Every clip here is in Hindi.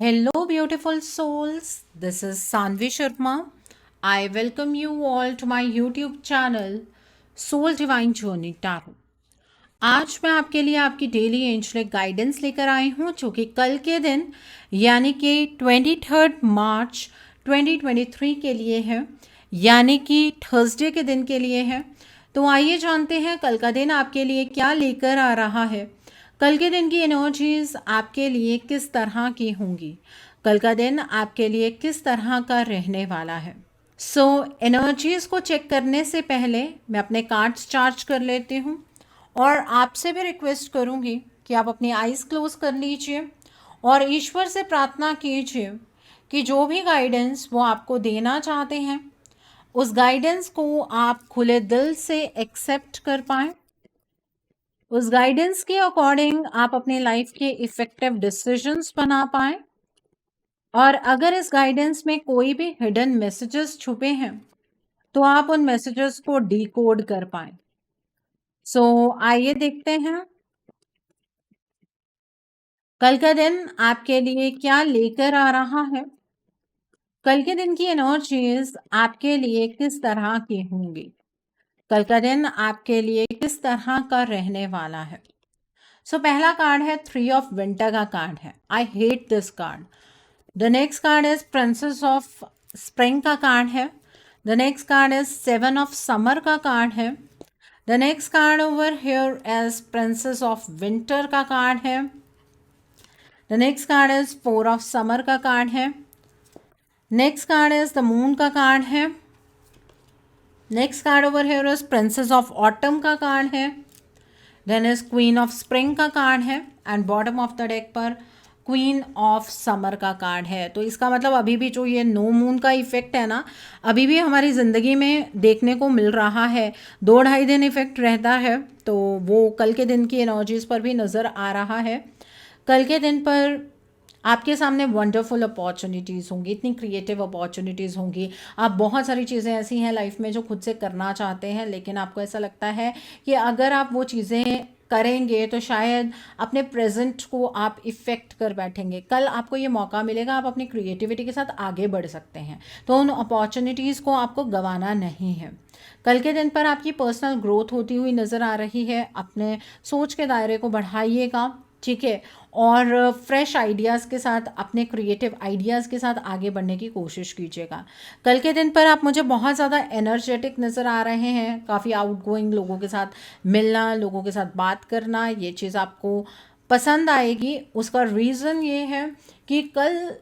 Hello, beautiful souls. This is Sanvi Sharma. I welcome you all to my YouTube channel, Soul Divine Journey Tarot. आज मैं आपके लिए आपकी डेली एंजलिक गाइडेंस लेकर आई हूँ जो कि कल के दिन यानी कि 23 मार्च 2023 के लिए है, यानी कि थर्सडे के दिन के लिए है। तो आइए जानते हैं कल का दिन आपके लिए क्या लेकर आ रहा है। कल के दिन की एनर्जीज आपके लिए किस तरह की होंगी, कल का दिन आपके लिए किस तरह का रहने वाला है। एनर्जीज को चेक करने से पहले मैं अपने कार्ड्स चार्ज कर लेती हूँ और आपसे भी रिक्वेस्ट करूँगी कि आप अपनी आइज़ क्लोज कर लीजिए और ईश्वर से प्रार्थना कीजिए कि जो भी गाइडेंस वो आपको देना चाहते हैं उस गाइडेंस को आप खुले दिल से एक्सेप्ट कर पाएँ, उस गाइडेंस के अकॉर्डिंग आप अपने लाइफ के इफ़ेक्टिव डिसीजंस बना पाएँ और अगर इस गाइडेंस में कोई भी हिडन मैसेजेस छुपे हैं तो आप उन मैसेजेस को डिकोड कर पाएँ। आइए देखते हैं कल का दिन आपके लिए क्या लेकर आ रहा है, कल के दिन की एनर्जीज आपके लिए किस तरह की होंगी, कल का दिन आपके लिए किस तरह का रहने वाला है। पहला कार्ड है 3 ऑफ विंटर का कार्ड है। I hate this card. The next card is princess of spring का कार्ड है। The next card is 7 of summer का कार्ड है। The next card over here as princess of winter का कार्ड है। The next card is 4 of summer का कार्ड है। Next card is the moon का कार्ड है। Next card over here is princess of autumn का कार्ड है। Then is queen of spring का कार्ड है and bottom of the deck पर क्वीन ऑफ समर का कार्ड है। तो इसका मतलब अभी भी जो ये नो मून का इफेक्ट है ना, अभी भी हमारी ज़िंदगी में देखने को मिल रहा है। 2-2.5 दिन इफेक्ट रहता है, तो वो कल के दिन की एनर्जीज़ पर भी नज़र आ रहा है। कल के दिन पर आपके सामने वंडरफुल अपॉर्चुनिटीज़ होंगी, इतनी क्रिएटिव अपॉर्चुनिटीज़ होंगी। आप बहुत सारी चीज़ें ऐसी हैं लाइफ में जो खुद से करना चाहते हैं, लेकिन आपको ऐसा लगता है कि अगर आप वो चीज़ें करेंगे तो शायद अपने प्रेजेंट को आप इफ़ेक्ट कर बैठेंगे। कल आपको ये मौका मिलेगा, आप अपनी क्रिएटिविटी के साथ आगे बढ़ सकते हैं, तो उन अपॉर्चुनिटीज़ को आपको गंवाना नहीं है। कल के दिन पर आपकी पर्सनल ग्रोथ होती हुई नज़र आ रही है। अपने सोच के दायरे को बढ़ाइएगा, ठीक है, और फ्रेश आइडियाज़ के साथ, अपने क्रिएटिव आइडियाज़ के साथ आगे बढ़ने की कोशिश कीजिएगा। कल के दिन पर आप मुझे बहुत ज़्यादा एनर्जेटिक नज़र आ रहे हैं। काफ़ी आउटगोइंग लोगों के साथ मिलना, लोगों के साथ बात करना, ये चीज़ आपको पसंद आएगी। उसका रीज़न ये है कि कल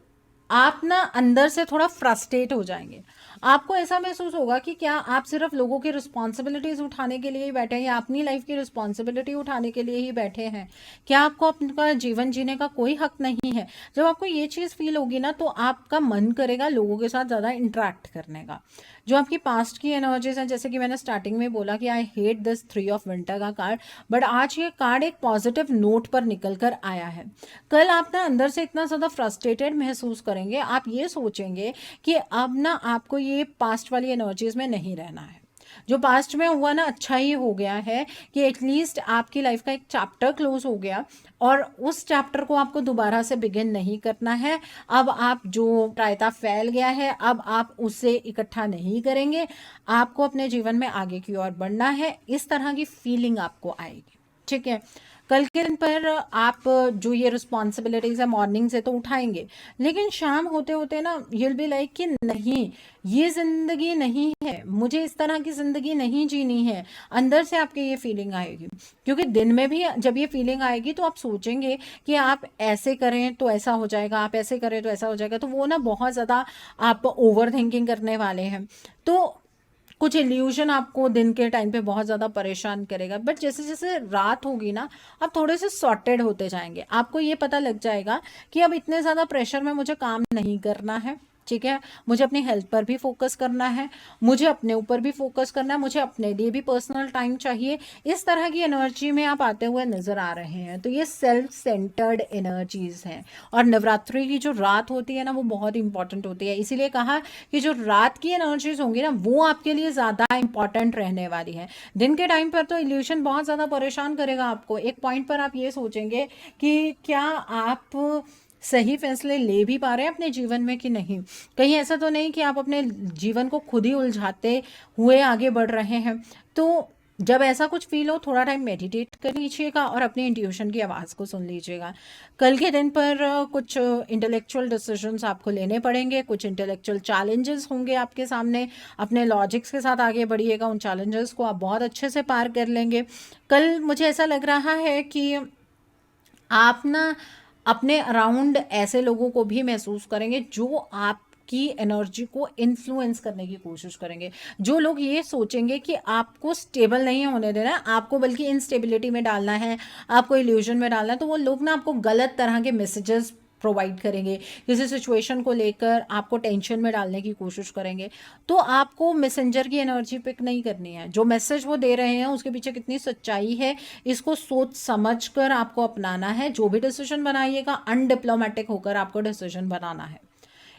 आप ना अंदर से थोड़ा फ्रस्ट्रेट हो जाएंगे। आपको ऐसा महसूस होगा कि क्या आप सिर्फ लोगों की रिस्पॉन्सिबिलिटीज़ उठाने के लिए ही बैठे हैं या अपनी लाइफ की रिस्पॉन्सिबिलिटी उठाने के लिए ही बैठे हैं। क्या आपको अपना जीवन जीने का कोई हक नहीं है। जब आपको ये चीज़ फील होगी ना, तो आपका मन करेगा लोगों के साथ ज़्यादा इंटरेक्ट करने का। जो आपकी पास्ट की एनर्जीज हैं, जैसे कि मैंने स्टार्टिंग में बोला कि आई हेट दिस 3 ऑफ विंटर का कार्ड, बट आज ये कार्ड एक पॉजिटिव नोट पर निकल कर आया है। कल आप ना अंदर से इतना ज़्यादा फ्रस्ट्रेटेड महसूस करेंगे, आप ये सोचेंगे कि अब ना आपको ये पास्ट वाली एनर्जीज में नहीं रहना है। जो पास्ट में हुआ ना, अच्छा ही हो गया है कि एटलीस्ट आपकी लाइफ का एक चैप्टर क्लोज हो गया और उस चैप्टर को आपको दोबारा से बिगिन नहीं करना है। अब आप जो रायता फैल गया है, अब आप उसे इकट्ठा नहीं करेंगे। आपको अपने जीवन में आगे की ओर बढ़ना है, इस तरह की फीलिंग आपको आएगी, ठीक है। कल के दिन पर आप जो ये रिस्पॉन्सिबिलिटीज़ है मॉर्निंग से तो उठाएंगे, लेकिन शाम होते होते ना यूल बी लाइक कि नहीं, ये ज़िंदगी नहीं है, मुझे इस तरह की ज़िंदगी नहीं जीनी है। अंदर से आपके ये फीलिंग आएगी, क्योंकि दिन में भी जब ये फीलिंग आएगी तो आप सोचेंगे कि आप ऐसे करें तो ऐसा हो जाएगा, आप ऐसे करें तो ऐसा हो जाएगा। तो वो ना बहुत ज़्यादा आप ओवर थिंकिंग करने वाले हैं। तो कुछ इल्यूजन आपको दिन के टाइम पे बहुत ज़्यादा परेशान करेगा, बट जैसे जैसे रात होगी ना, आप थोड़े से सॉर्टेड होते जाएंगे। आपको ये पता लग जाएगा कि अब इतने ज़्यादा प्रेशर में मुझे काम नहीं करना है, ठीक है। मुझे अपनी हेल्थ पर भी फोकस करना है, मुझे अपने ऊपर भी फोकस करना है, मुझे अपने लिए भी पर्सनल टाइम चाहिए। इस तरह की एनर्जी में आप आते हुए नज़र आ रहे हैं। तो ये सेल्फ सेंटर्ड एनर्जीज हैं और नवरात्रि की जो रात होती है ना, वो बहुत इंपॉर्टेंट होती है। इसीलिए कहा कि जो रात की एनर्जीज होंगी ना, वो आपके लिए ज़्यादा इंपॉर्टेंट रहने वाली है। दिन के टाइम पर तो इल्यूशन बहुत ज़्यादा परेशान करेगा आपको। एक पॉइंट पर आप ये सोचेंगे कि क्या आप सही फैसले ले भी पा रहे हैं अपने जीवन में कि नहीं। कहीं ऐसा तो नहीं कि आप अपने जीवन को खुद ही उलझाते हुए आगे बढ़ रहे हैं। तो जब ऐसा कुछ फील हो, थोड़ा टाइम मेडिटेट कर लीजिएगा और अपने इंट्यूशन की आवाज़ को सुन लीजिएगा। कल के दिन पर कुछ इंटेलेक्चुअल डिसीजंस आपको लेने पड़ेंगे, कुछ इंटेलेक्चुअल चैलेंजेस होंगे आपके सामने। अपने लॉजिक्स के साथ आगे बढ़िएगा, उन चैलेंजेस को आप बहुत अच्छे से पार कर लेंगे। कल मुझे ऐसा लग रहा है कि आप ना अपने अराउंड ऐसे लोगों को भी महसूस करेंगे जो आपकी एनर्जी को इन्फ्लुएंस करने की कोशिश करेंगे। जो लोग ये सोचेंगे कि आपको स्टेबल नहीं होने देना है, आपको बल्कि इनस्टेबिलिटी में डालना है, आपको इल्यूजन में डालना है, तो वो लोग ना आपको गलत तरह के मैसेजेस प्रोवाइड करेंगे, किसी सिचुएशन को लेकर आपको टेंशन में डालने की कोशिश करेंगे। तो आपको मैसेंजर की एनर्जी पिक नहीं करनी है। जो मैसेज वो दे रहे हैं उसके पीछे कितनी सच्चाई है, इसको सोच समझ कर आपको अपनाना है। जो भी डिसीजन बनाइएगा अनडिप्लोमेटिक होकर आपको डिसीजन बनाना है।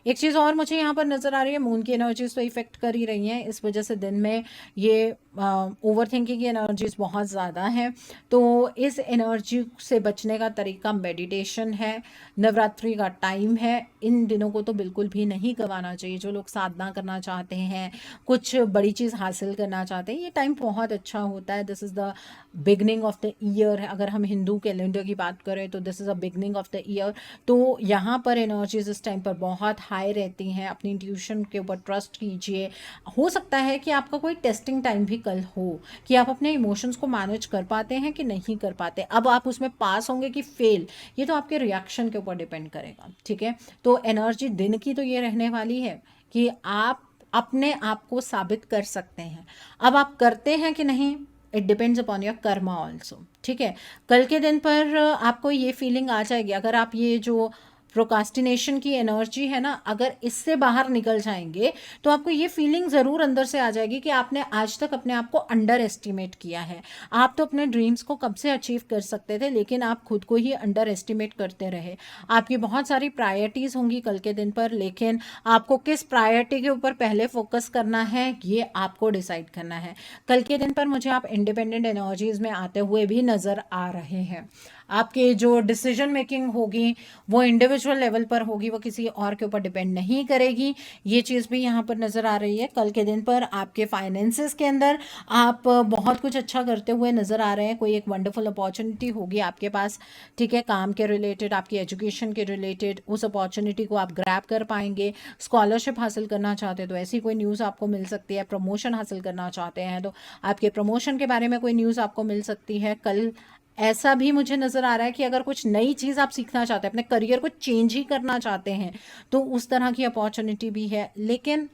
एक चीज़ और मुझे यहाँ पर नज़र आ रही है, मून की एनर्जीज तो इफेक्ट कर ही रही हैं, इस वजह से दिन में ये ओवर थिंकिंग की एनर्जीज बहुत ज़्यादा हैं। तो इस एनर्जी से बचने का तरीका मेडिटेशन है, नवरात्रि का टाइम है, इन दिनों को तो बिल्कुल भी नहीं गंवाना चाहिए। जो लोग साधना करना चाहते हैं, कुछ बड़ी चीज़ हासिल करना चाहते हैं, ये टाइम बहुत अच्छा होता है। This is the beginning of the year. अगर हम हिंदू कैलेंडर की बात करें तो this is a beginning of the year. तो यहाँ पर एनर्जीज इस टाइम पर बहुत हाई रहती हैं। अपनी इंट्यूशन के ऊपर ट्रस्ट कीजिए। हो सकता है कि आपका कोई टेस्टिंग टाइम भी कल हो कि आप अपने इमोशंस को मैनेज कर पाते हैं कि नहीं कर पाते। अब आप उसमें पास होंगे कि फेल, ये तो आपके रिएक्शन के ऊपर डिपेंड करेगा। ठीक है, तो एनर्जी दिन की तो ये रहने वाली है कि आप अपने आप को साबित कर सकते हैं। अब आप करते हैं कि नहीं, it depends upon your Karma also. ठीक है, कल के दिन पर आपको ये फीलिंग आ जाएगी, अगर आप ये जो प्रोकास्टिनेशन की एनर्जी है ना, अगर इससे बाहर निकल जाएंगे तो आपको ये फीलिंग ज़रूर अंदर से आ जाएगी कि आपने आज तक अपने आप को अंडर एस्टिमेट किया है। आप तो अपने ड्रीम्स को कब से अचीव कर सकते थे, लेकिन आप खुद को ही अंडर एस्टिमेट करते रहे। आपकी बहुत सारी प्रायोरिटीज़ होंगी कल के दिन पर, लेकिन आपको किस प्रायोरिटी के ऊपर पहले फोकस करना है ये आपको डिसाइड करना है। कल के दिन पर मुझे आप इंडिपेंडेंट एनर्जीज़ में आते हुए भी नज़र आ रहे हैं। आपके जो डिसीजन मेकिंग होगी वो इंडिविजुअल लेवल पर होगी, वो किसी और के ऊपर डिपेंड नहीं करेगी। ये चीज़ भी यहाँ पर नज़र आ रही है। कल के दिन पर आपके फाइनेंसेस के अंदर आप बहुत कुछ अच्छा करते हुए नज़र आ रहे हैं। कोई एक वंडरफुल अपॉर्चुनिटी होगी आपके पास, ठीक है, काम के रिलेटेड, आपकी एजुकेशन के रिलेटेड, उस अपॉर्चुनिटी को आप ग्रैब कर पाएंगे। स्कॉलरशिप हासिल करना चाहते हैं तो ऐसी कोई न्यूज़ आपको मिल सकती है। प्रमोशन हासिल करना चाहते हैं तो आपके प्रमोशन के बारे में कोई न्यूज़ आपको मिल सकती है। कल ऐसा भी मुझे नज़र आ रहा है कि अगर कुछ नई चीज़ आप सीखना चाहते हैं, अपने करियर को चेंज ही करना चाहते हैं, तो उस तरह की अपॉर्चुनिटी भी है। लेकिन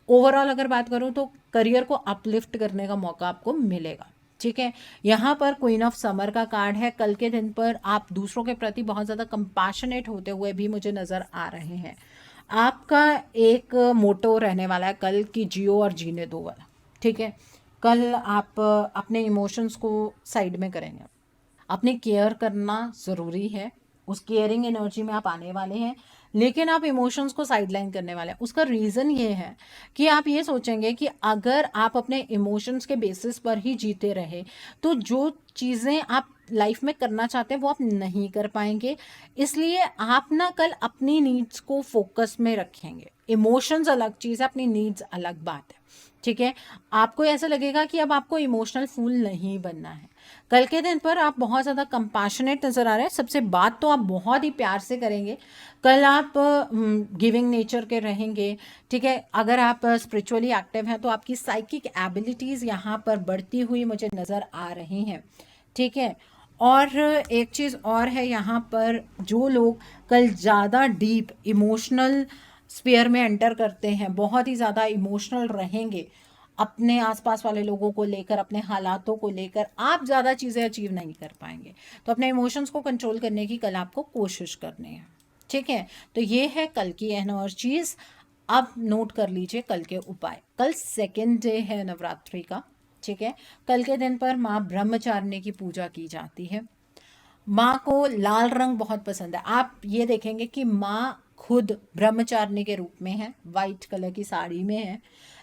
ओवरऑल अगर बात करूं तो करियर को अपलिफ्ट करने का मौका आपको मिलेगा। ठीक है, यहाँ पर क्वीन ऑफ समर का कार्ड है। कल के दिन पर आप दूसरों के प्रति बहुत ज़्यादा कंपैशनेट होते हुए भी मुझे नज़र आ रहे हैं। आपका एक मोटो रहने वाला है कल की, जियो और जीने दो वाला। ठीक है, कल आप अपने इमोशंस को साइड में करेंगे। अपने केयर करना ज़रूरी है, उस केयरिंग एनर्जी में आप आने वाले हैं, लेकिन आप इमोशंस को साइडलाइन करने वाले हैं। उसका रीज़न ये है कि आप ये सोचेंगे कि अगर आप अपने इमोशंस के बेसिस पर ही जीते रहे तो जो चीज़ें आप लाइफ में करना चाहते हैं वो आप नहीं कर पाएंगे। इसलिए आप ना कल अपनी नीड्स को फोकस में रखेंगे। इमोशंस अलग चीज़ है, अपनी नीड्स अलग बात है। ठीक है, आपको ऐसा लगेगा कि अब आपको इमोशनल फूल नहीं बनना है। कल के दिन पर आप बहुत ज़्यादा कंपैशनेट नज़र आ रहे हैं। सबसे बात तो आप बहुत ही प्यार से करेंगे। कल आप गिविंग नेचर के रहेंगे। ठीक है, अगर आप स्पिरिचुअली एक्टिव हैं तो आपकी साइकिक एबिलिटीज़ यहाँ पर बढ़ती हुई मुझे नज़र आ रही हैं। ठीक है, और एक चीज़ और है यहाँ पर, जो लोग कल ज़्यादा डीप इमोशनल स्फीयर में एंटर करते हैं, बहुत ही ज़्यादा इमोशनल रहेंगे अपने आसपास वाले लोगों को लेकर, अपने हालातों को लेकर, आप ज़्यादा चीज़ें अचीव नहीं कर पाएंगे। तो अपने इमोशंस को कंट्रोल करने की कल आपको कोशिश करनी है। ठीक है, तो ये है कल की एनर्जीज। अब नोट कर लीजिए कल के उपाय। कल सेकेंड डे है नवरात्रि का। ठीक है, कल के दिन पर माँ ब्रह्मचारिणी की पूजा की जाती है। माँ को लाल रंग बहुत पसंद है। आप ये देखेंगे कि माँ खुद ब्रह्मचारिणी के रूप में है, वाइट कलर की साड़ी में है,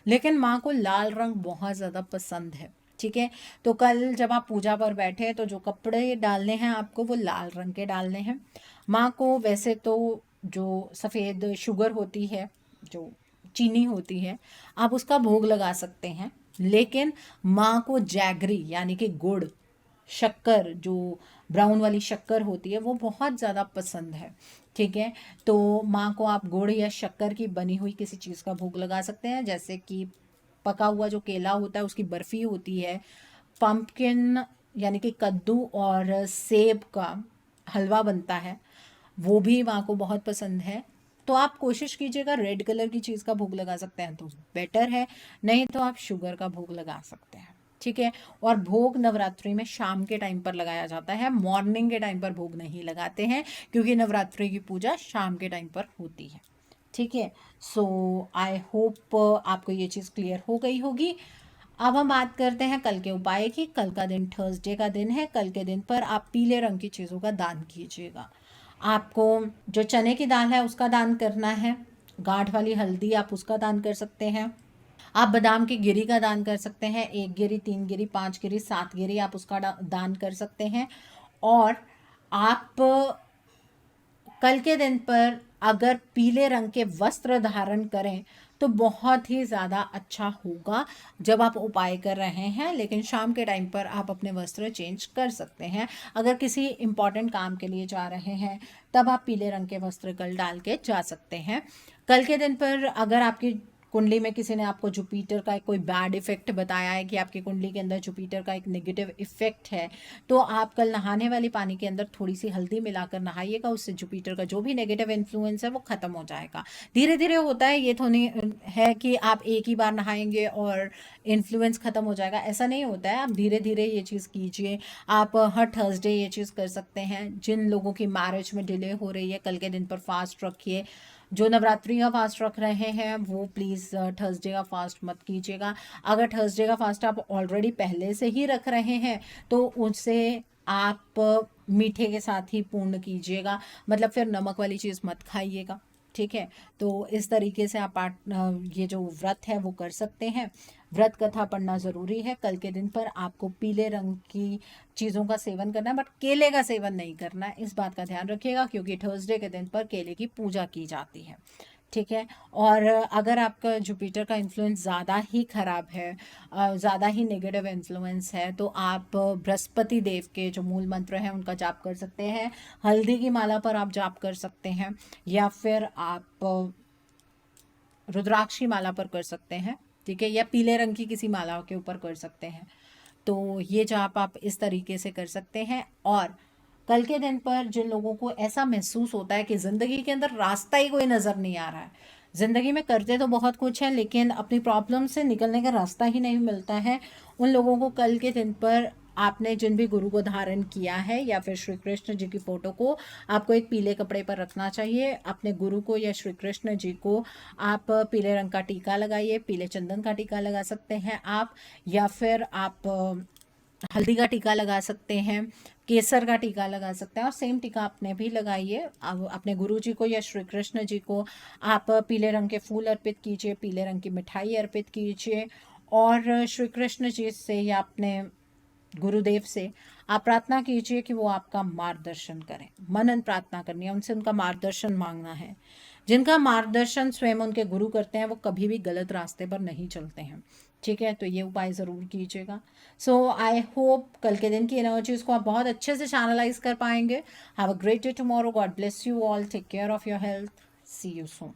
लेकिन माँ को लाल रंग बहुत ज़्यादा पसंद है। ठीक है। तो कल जब आप पूजा पर बैठे तो जो कपड़े डालने हैं आपको वो लाल रंग के डालने हैं। माँ को वैसे तो जो सफ़ेद शुगर होती है, जो चीनी होती है, आप उसका भोग लगा सकते हैं, लेकिन माँ को जैगरी यानी कि गुड़, शक्कर, जो ब्राउन वाली शक्कर होती है वो बहुत ज़्यादा पसंद है। ठीक है। तो माँ को आप गुड़ या शक्कर की बनी हुई किसी चीज़ का भोग लगा सकते हैं, जैसे कि पका हुआ जो केला होता है उसकी बर्फ़ी होती है, पम्पकिन यानी कि कद्दू और सेब का हलवा बनता है, वो भी माँ को बहुत पसंद है। तो आप कोशिश कीजिएगा, रेड कलर की चीज़ का भोग लगा सकते हैं तो बेटर है, नहीं तो आप शुगर का भोग लगा सकते हैं। ठीक है। और भोग नवरात्रि में शाम के टाइम पर लगाया जाता है, मॉर्निंग के टाइम पर भोग नहीं लगाते हैं, क्योंकि नवरात्रि की पूजा शाम के टाइम पर होती है। ठीक है। सो आई होप आपको ये चीज़ क्लियर हो गई होगी। अब हम बात करते हैं कल के उपाय की। कल का दिन थर्सडे का दिन है। कल के दिन पर आप पीले रंग की चीज़ों का दान कीजिएगा। आपको जो चने की दाल है उसका दान करना है, गांठ वाली हल्दी आप उसका दान कर सकते हैं, आप बादाम की गिरी का दान कर सकते हैं, 1 गिरी, 3 गिरी, 5 गिरी, 7 गिरी आप उसका दान कर सकते हैं। और आप कल के दिन पर अगर पीले रंग के वस्त्र धारण करें तो बहुत ही ज़्यादा अच्छा होगा जब आप उपाय कर रहे हैं, लेकिन शाम के टाइम पर आप अपने वस्त्र चेंज कर सकते हैं। अगर किसी इम्पॉर्टेंट काम के लिए जा रहे हैं तब आप पीले रंग के वस्त्र कल डाल के जा सकते हैं। कल के दिन पर अगर आपकी कुंडली में किसी ने आपको जुपिटर का कोई बैड इफेक्ट बताया है कि आपकी कुंडली के अंदर जुपिटर का एक नेगेटिव इफेक्ट है, तो आप कल नहाने वाली पानी के अंदर थोड़ी सी हल्दी मिलाकर नहाइएगा, उससे जुपिटर का जो भी नेगेटिव इन्फ्लुएंस है वो खत्म हो जाएगा। धीरे धीरे होता है, ये तो नहीं है कि आप एक ही बार नहाएंगे और इन्फ्लुएंस खत्म हो जाएगा, ऐसा नहीं होता है। आप धीरे धीरे ये चीज़ कीजिए। आप हर थर्सडे ये चीज़ कर सकते हैं। जिन लोगों की मैरिज में डिले हो रही है कल के दिन पर फास्ट रखिए। जो नवरात्रि का फास्ट रख रहे हैं वो प्लीज़ थर्सडे का फास्ट मत कीजिएगा। अगर थर्सडे का फास्ट आप ऑलरेडी पहले से ही रख रहे हैं तो उनसे आप मीठे के साथ ही पूर्ण कीजिएगा, मतलब फिर नमक वाली चीज़ मत खाइएगा। ठीक है। तो इस तरीके से आप ये जो व्रत है वो कर सकते हैं। व्रत कथा पढ़ना ज़रूरी है। कल के दिन पर आपको पीले रंग की चीज़ों का सेवन करना है, बट केले का सेवन नहीं करना है, इस बात का ध्यान रखिएगा, क्योंकि थर्सडे के दिन पर केले की पूजा की जाती है। ठीक है। और अगर आपका जुपिटर का इन्फ्लुएंस ज़्यादा ही ख़राब है, ज़्यादा ही नेगेटिव इन्फ्लुएंस है, तो आप बृहस्पति देव के जो मूल मंत्र हैं उनका जाप कर सकते हैं। हल्दी की माला पर आप जाप कर सकते हैं, या फिर आप रुद्राक्ष की माला पर कर सकते हैं। ठीक है। या पीले रंग की किसी माला के ऊपर कर सकते हैं। तो ये जाप आप इस तरीके से कर सकते हैं। और कल के दिन पर जिन लोगों को ऐसा महसूस होता है कि ज़िंदगी के अंदर रास्ता ही कोई नज़र नहीं आ रहा है, ज़िंदगी में करते तो बहुत कुछ है लेकिन अपनी प्रॉब्लम से निकलने का रास्ता ही नहीं मिलता है, उन लोगों को कल के दिन पर आपने जिन भी गुरु को धारण किया है या फिर श्री कृष्ण जी की फ़ोटो को आपको एक पीले कपड़े पर रखना चाहिए। अपने गुरु को या श्री कृष्ण जी को आप पीले रंग का टीका लगाइए, पीले चंदन का टीका लगा सकते हैं आप, या फिर आप हल्दी का टीका लगा सकते हैं, केसर का टीका लगा सकते हैं, और सेम टीका आपने भी लगाइए। अब अपने गुरु जी को या श्री कृष्ण जी को आप पीले रंग के फूल अर्पित कीजिए, पीले रंग की मिठाई अर्पित कीजिए, और श्री कृष्ण जी से या अपने गुरुदेव से आप प्रार्थना कीजिए कि वो आपका मार्गदर्शन करें। मनन प्रार्थना करनी है, उनसे उनका मार्गदर्शन मांगना है। जिनका मार्गदर्शन स्वयं उनके गुरु करते हैं वो कभी भी गलत रास्ते पर नहीं चलते हैं। ठीक है। तो ये उपाय ज़रूर कीजिएगा। सो आई होप कल के दिन की एनर्जीज को आप बहुत अच्छे से चैनलाइज कर पाएंगे। Have a great day tomorrow. God bless you all. Take care of your health. See you soon.